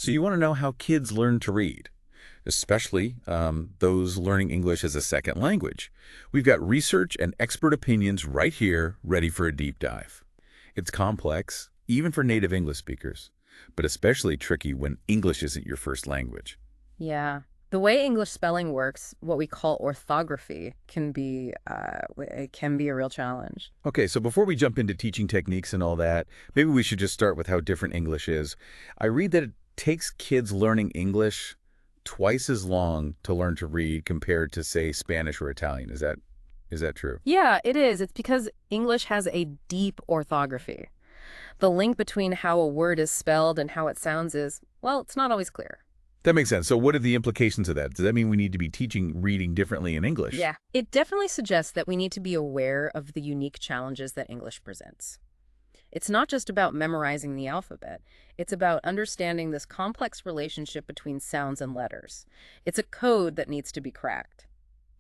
So you want to know how kids learn to read, especially those learning English as a second language. We've got research and expert opinions right here, ready for a deep dive. It's complex, even for native English speakers, but especially tricky when English isn't your first language. Yeah. The way English spelling works, what we call orthography, it can be a real challenge. Okay, so before we jump into teaching techniques and all that, maybe we should just start with how different English is. I read that it takes kids learning English twice as long to learn to read compared to, say, Spanish or Italian. Is that true? Yeah, it is. It's because English has a deep orthography. The link between how a word is spelled and how it sounds is, well, it's not always clear. That makes sense. So what are the implications of that? Does that mean we need to be teaching reading differently in English? Yeah. It definitely suggests that we need to be aware of the unique challenges that English presents. It's not just about memorizing the alphabet. It's about understanding this complex relationship between sounds and letters. It's a code that needs to be cracked.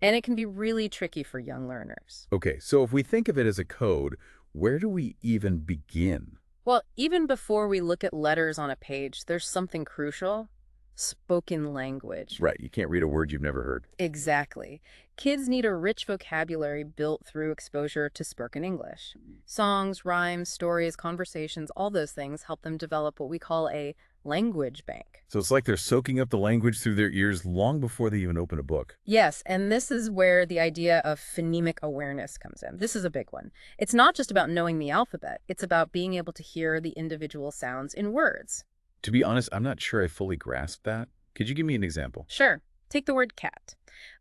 And it can be really tricky for young learners. Okay, so if we think of it as a code, where do we even begin? Well, even before we look at letters on a page, there's something crucial: spoken language. Right, you can't read a word you've never heard. Exactly. Kids need a rich vocabulary built through exposure to spoken English. Songs, rhymes, stories, conversations, all those things help them develop what we call a language bank. So it's like they're soaking up the language through their ears long before they even open a book. Yes, and this is where the idea of phonemic awareness comes in. This is a big one. It's not just about knowing the alphabet. It's about being able to hear the individual sounds in words. To be honest, I'm not sure I fully grasp that. Could you give me an example? Sure. Take the word cat.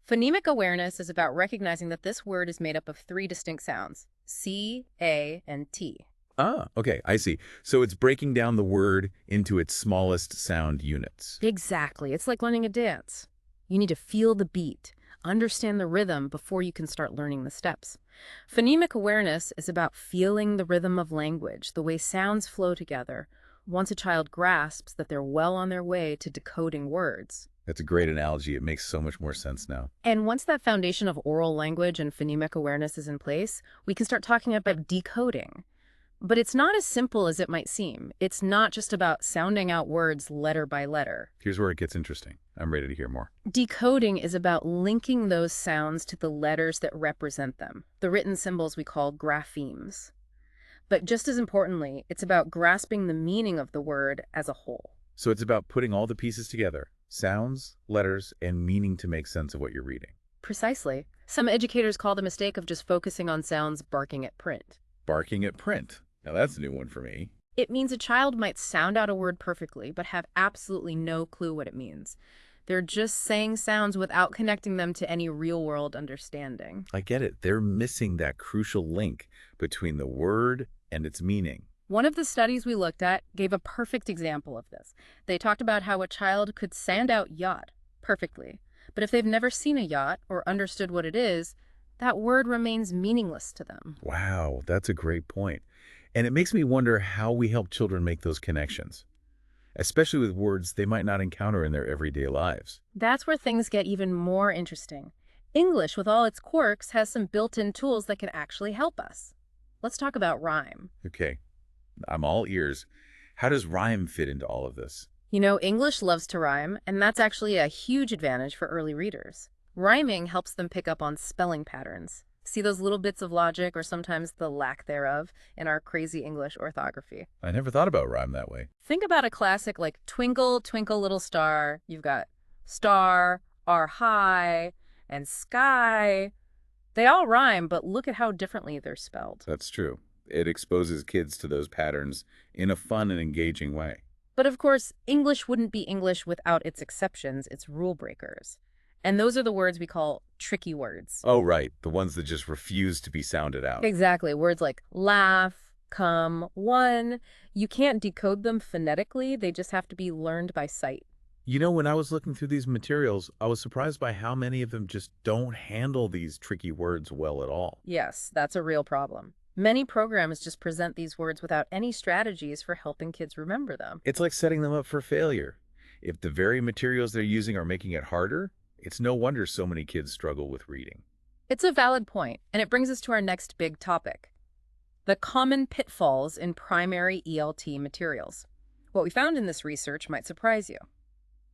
Phonemic awareness is about recognizing that this word is made up of three distinct sounds: C, A, and T. Ah, okay, I see. So it's breaking down the word into its smallest sound units. Exactly. It's like learning a dance. You need to feel the beat, understand the rhythm before you can start learning the steps. Phonemic awareness is about feeling the rhythm of language, the way sounds flow together. Once a child grasps that they're well on their way to decoding words. That's a great analogy. It makes so much more sense now. And once that foundation of oral language and phonemic awareness is in place, we can start talking about decoding. But it's not as simple as it might seem. It's not just about sounding out words letter by letter. Here's where it gets interesting. I'm ready to hear more. Decoding is about linking those sounds to the letters that represent them, the written symbols we call graphemes. But just as importantly, it's about grasping the meaning of the word as a whole. So it's about putting all the pieces together, sounds, letters, and meaning to make sense of what you're reading. Precisely. Some educators call the mistake of just focusing on sounds barking at print. Barking at print. Now that's a new one for me. It means a child might sound out a word perfectly, but have absolutely no clue what it means. They're just saying sounds without connecting them to any real-world understanding. I get it. They're missing that crucial link between the word and its meaning. One of the studies we looked at gave a perfect example of this. They talked about how a child could sound out yacht perfectly, but if they've never seen a yacht or understood what it is, that word remains meaningless to them. Wow, that's a great point. And it makes me wonder how we help children make those connections, especially with words they might not encounter in their everyday lives. That's where things get even more interesting. English, with all its quirks, has some built-in tools that can actually help us. Let's talk about rhyme. Okay, I'm all ears. How does rhyme fit into all of this? You know, English loves to rhyme, and that's actually a huge advantage for early readers. Rhyming helps them pick up on spelling patterns. See those little bits of logic, or sometimes the lack thereof, in our crazy English orthography. I never thought about rhyme that way. Think about a classic like Twinkle, Twinkle, Little Star. You've got star, are high, and sky. They all rhyme, but look at how differently they're spelled. That's true. It exposes kids to those patterns in a fun and engaging way. But of course, English wouldn't be English without its exceptions, its rule breakers. And those are the words we call tricky words. Oh, right. The ones that just refuse to be sounded out. Exactly. Words like laugh, come, one. You can't decode them phonetically. They just have to be learned by sight. You know, when I was looking through these materials, I was surprised by how many of them just don't handle these tricky words well at all. Yes, that's a real problem. Many programs just present these words without any strategies for helping kids remember them. It's like setting them up for failure. If the very materials they're using are making it harder, it's no wonder so many kids struggle with reading. It's a valid point, and it brings us to our next big topic: the common pitfalls in primary ELT materials. What we found in this research might surprise you.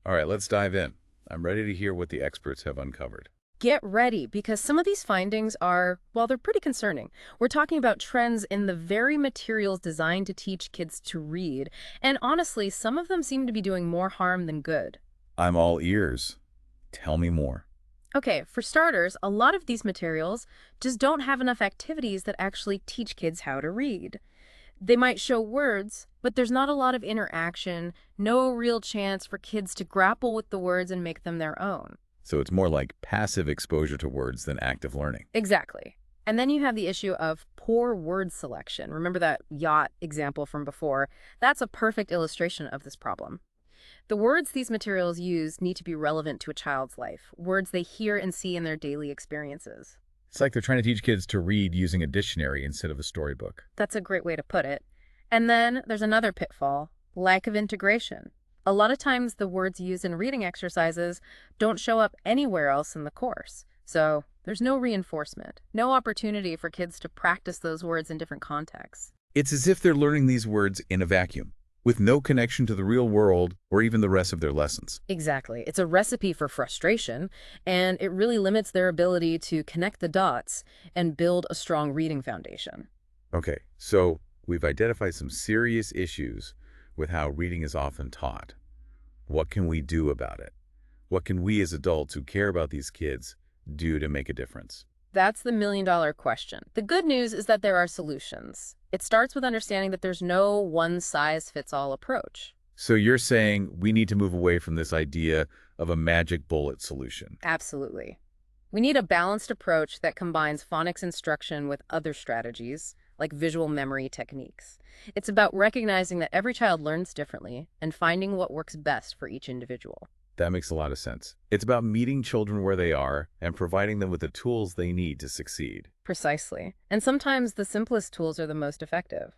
All right, let's dive in. I'm ready to hear what the experts have uncovered. Get ready, because some of these findings are, well, they're pretty concerning. We're talking about trends in the very materials designed to teach kids to read, and honestly, some of them seem to be doing more harm than good. I'm all ears. Tell me more. Okay, for starters, a lot of these materials just don't have enough activities that actually teach kids how to read. They might show words, but there's not a lot of interaction, no real chance for kids to grapple with the words and make them their own. So it's more like passive exposure to words than active learning. Exactly. And then you have the issue of poor word selection. Remember that yacht example from before? That's a perfect illustration of this problem. The words these materials use need to be relevant to a child's life, words they hear and see in their daily experiences. It's like they're trying to teach kids to read using a dictionary instead of a storybook. That's a great way to put it. And then there's another pitfall, lack of integration. A lot of times the words used in reading exercises don't show up anywhere else in the course. So there's no reinforcement, no opportunity for kids to practice those words in different contexts. It's as if they're learning these words in a vacuum, with no connection to the real world or even the rest of their lessons. Exactly. It's a recipe for frustration, and it really limits their ability to connect the dots and build a strong reading foundation. Okay, so we've identified some serious issues with how reading is often taught. What can we do about it? What can we as adults who care about these kids do to make a difference? That's the million-dollar question. The good news is that there are solutions. It starts with understanding that there's no one-size-fits-all approach. So you're saying we need to move away from this idea of a magic bullet solution. Absolutely. We need a balanced approach that combines phonics instruction with other strategies, like visual memory techniques. It's about recognizing that every child learns differently and finding what works best for each individual. That makes a lot of sense. It's about meeting children where they are and providing them with the tools they need to succeed. Precisely. And sometimes the simplest tools are the most effective.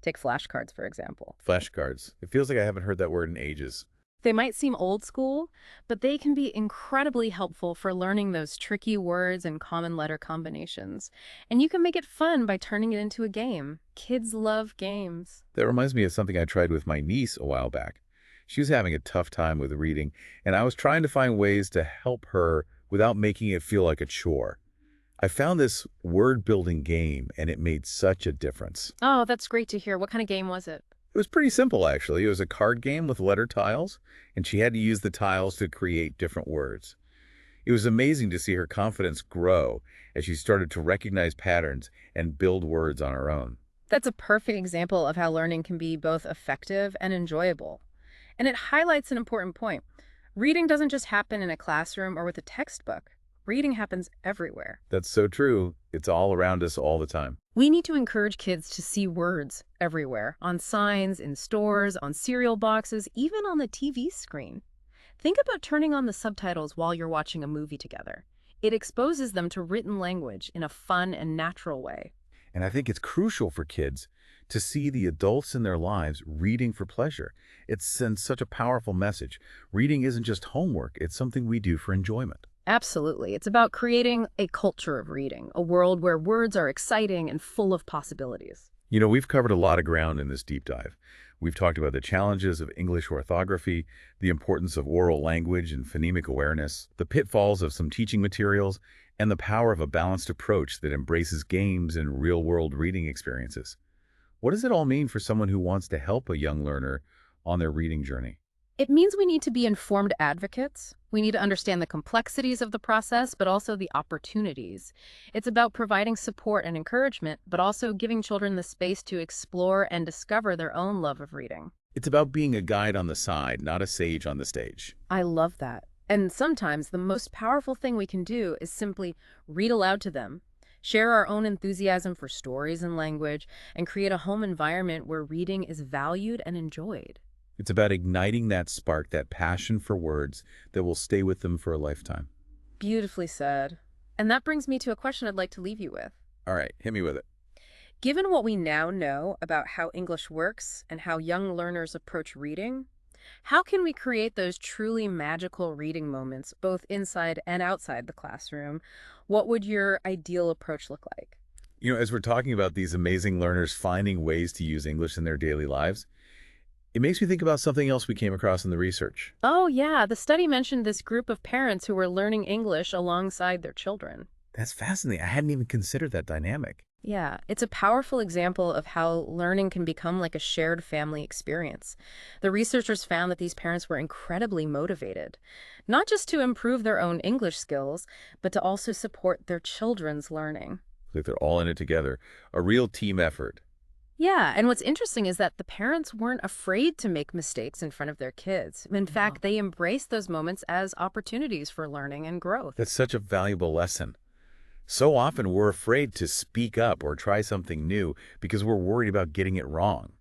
Take flashcards, for example. Flashcards. It feels like I haven't heard that word in ages. They might seem old school, but they can be incredibly helpful for learning those tricky words and common letter combinations. And you can make it fun by turning it into a game. Kids love games. That reminds me of something I tried with my niece a while back. She was having a tough time with reading, and I was trying to find ways to help her without making it feel like a chore. I found this word-building game, and it made such a difference. Oh, that's great to hear. What kind of game was it? It was pretty simple, actually. It was a card game with letter tiles, and she had to use the tiles to create different words. It was amazing to see her confidence grow as she started to recognize patterns and build words on her own. That's a perfect example of how learning can be both effective and enjoyable. And it highlights an important point. Reading doesn't just happen in a classroom or with a textbook. Reading happens everywhere. That's so true. It's all around us all the time. We need to encourage kids to see words everywhere, on signs, in stores, on cereal boxes, even on the TV screen. Think about turning on the subtitles while you're watching a movie together. It exposes them to written language in a fun and natural way. And I think it's crucial for kids to see the adults in their lives reading for pleasure. It sends such a powerful message. Reading isn't just homework, it's something we do for enjoyment. Absolutely. It's about creating a culture of reading, a world where words are exciting and full of possibilities. You know, we've covered a lot of ground in this deep dive. We've talked about the challenges of English orthography, the importance of oral language and phonemic awareness, the pitfalls of some teaching materials, and the power of a balanced approach that embraces games and real-world reading experiences. What does it all mean for someone who wants to help a young learner on their reading journey? It means we need to be informed advocates. We need to understand the complexities of the process, but also the opportunities. It's about providing support and encouragement, but also giving children the space to explore and discover their own love of reading. It's about being a guide on the side, not a sage on the stage. I love that. And sometimes the most powerful thing we can do is simply read aloud to them, share our own enthusiasm for stories and language, and create a home environment where reading is valued and enjoyed. It's about igniting that spark, that passion for words that will stay with them for a lifetime. Beautifully said. And that brings me to a question I'd like to leave you with. All right, hit me with it. Given what we now know about how English works and how young learners approach reading, how can we create those truly magical reading moments both inside and outside the classroom? What would your ideal approach look like? You know, as we're talking about these amazing learners finding ways to use English in their daily lives, It makes me think about something else we came across in the research. Oh, yeah, the study mentioned this group of parents who were learning English alongside their children. That's fascinating. I hadn't even considered that dynamic. Yeah, it's a powerful example of how learning can become like a shared family experience. The researchers found that these parents were incredibly motivated, not just to improve their own English skills, but to also support their children's learning. Like they're all in it together. A real team effort. Yeah, and what's interesting is that the parents weren't afraid to make mistakes in front of their kids. In fact, they embraced those moments as opportunities for learning and growth. That's such a valuable lesson. So often we're afraid to speak up or try something new because we're worried about getting it wrong.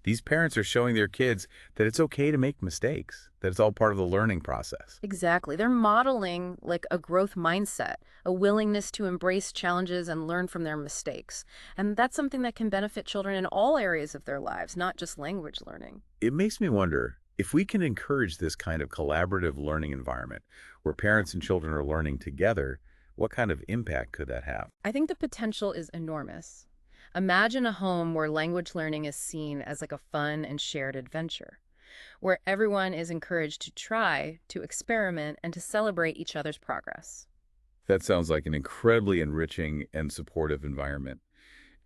These parents are showing their kids that it's okay to make mistakes, that it's all part of the learning process. Exactly. They're modeling like a growth mindset, a willingness to embrace challenges and learn from their mistakes. And that's something that can benefit children in all areas of their lives, not just language learning. It makes me wonder if we can encourage this kind of collaborative learning environment where parents and children are learning together, what kind of impact could that have? I think the potential is enormous. Imagine a home where language learning is seen as like a fun and shared adventure, where everyone is encouraged to try, to experiment, and to celebrate each other's progress. That sounds like an incredibly enriching and supportive environment.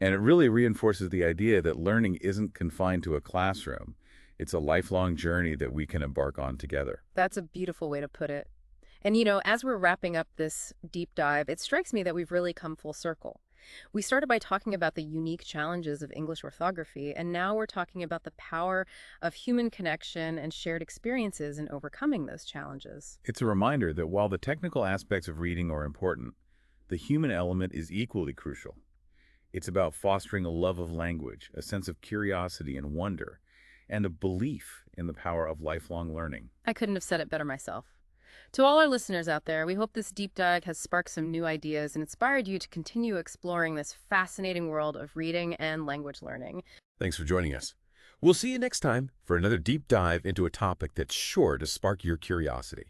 And it really reinforces the idea that learning isn't confined to a classroom. It's a lifelong journey that we can embark on together. That's a beautiful way to put it. And as we're wrapping up this deep dive, it strikes me that we've really come full circle. We started by talking about the unique challenges of English orthography, and now we're talking about the power of human connection and shared experiences in overcoming those challenges. It's a reminder that while the technical aspects of reading are important, the human element is equally crucial. It's about fostering a love of language, a sense of curiosity and wonder, and a belief in the power of lifelong learning. I couldn't have said it better myself. To all our listeners out there, we hope this deep dive has sparked some new ideas and inspired you to continue exploring this fascinating world of reading and language learning. Thanks for joining us. We'll see you next time for another deep dive into a topic that's sure to spark your curiosity.